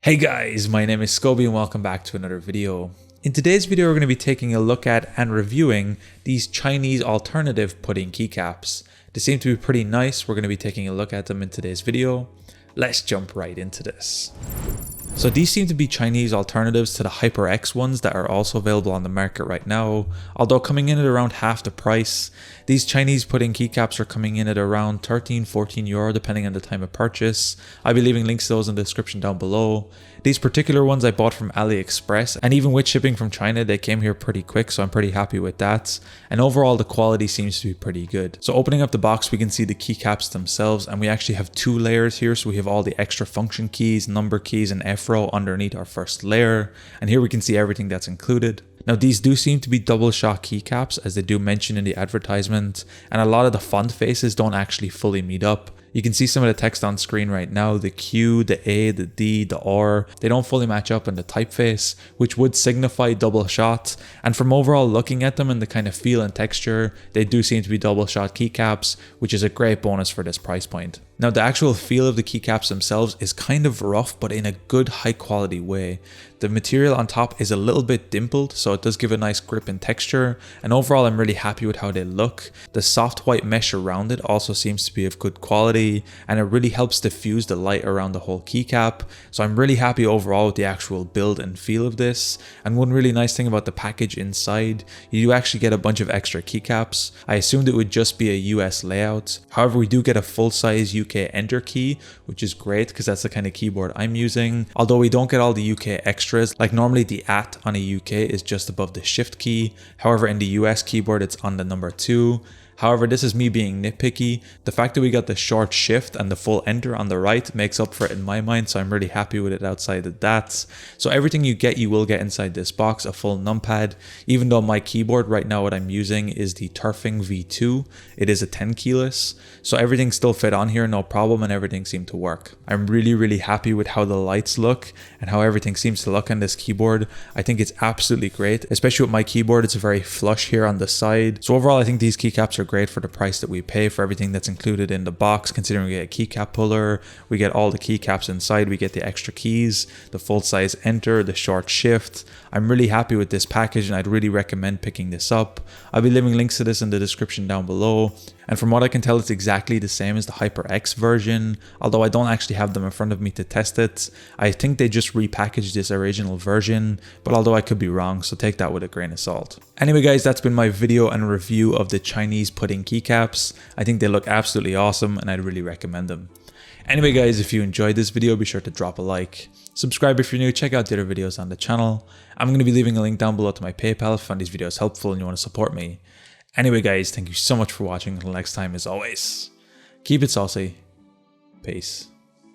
Hey guys, my name is Scoby and welcome back to another video. In today's video we're going to be taking a look at and reviewing these Chinese alternative pudding keycaps. They seem to be pretty nice. We're going to be taking a look at them in today's video. Let's jump right into this. So these seem to be Chinese alternatives to the HyperX ones that are also available on the market right now, although coming in at around half the price. These Chinese pudding keycaps are coming in at around 13-14 euro depending on the time of purchase. I'll be leaving links to those in the description down below. These particular ones I bought from AliExpress, and even with shipping from China they came here pretty quick, so I'm pretty happy with that. And overall the quality seems to be pretty good. So opening up the box we can see the keycaps themselves, and we actually have two layers here. So we have all the extra function keys, number keys and F-row underneath our first layer, and here we can see everything that's included. Now these do seem to be double shot keycaps as they do mention in the advertisement, and a lot of the font faces don't actually fully meet up. You can see some of the text on screen right now, the Q, the A, the D, the R, they don't fully match up in the typeface, which would signify double shot. And from overall looking at them and the kind of feel and texture, they do seem to be double shot keycaps, which is a great bonus for this price point. Now the actual feel of the keycaps themselves is kind of rough, but in a good high quality way. The material on top is a little bit dimpled, so it does give a nice grip and texture, and overall I'm really happy with how they look. The soft white mesh around it also seems to be of good quality, and it really helps diffuse the light around the whole keycap. So I'm really happy overall with the actual build and feel of this. And one really nice thing about the package inside, you do actually get a bunch of extra keycaps. I assumed it would just be a US layout. However, we do get a full-size UK enter key, which is great because that's the kind of keyboard I'm using. Although we don't get all the UK extras, like normally the @ on a UK is just above the shift key. However, in the US keyboard it's on the number 2. However, this is me being nitpicky. The fact that we got the short shift and the full enter on the right makes up for it in my mind, so I'm really happy with it outside of that. So everything you will get inside this box, a full numpad. Even though my keyboard right now what I'm using is the Turfing V2, it is a 10 keyless. So everything still fit on here, no problem, and everything seemed to work. I'm really happy with how the lights look and how everything seems to look on this keyboard. I think it's absolutely great, especially with my keyboard. It's very flush here on the side. So overall I think these keycaps are great for the price that we pay for everything that's included in the box, considering we get a keycap puller, we get all the keycaps inside, we get the extra keys, the full size enter, the short shift. I'm really happy with this package and I'd really recommend picking this up. I'll be leaving links to this in the description down below. And from what I can tell, it's exactly the same as the HyperX version, although I don't actually have them in front of me to test it. I think they just repackaged this original version, but although I could be wrong, so take that with a grain of salt. Anyway guys, that's been my video and review of the Chinese pudding keycaps. I think they look absolutely awesome and I'd really recommend them. Anyway guys, if you enjoyed this video, be sure to drop a like. Subscribe if you're new, check out the other videos on the channel. I'm going to be leaving a link down below to my PayPal if you find these videos helpful and you want to support me. Anyway guys, thank you so much for watching. Until next time, as always, keep it saucy. Peace.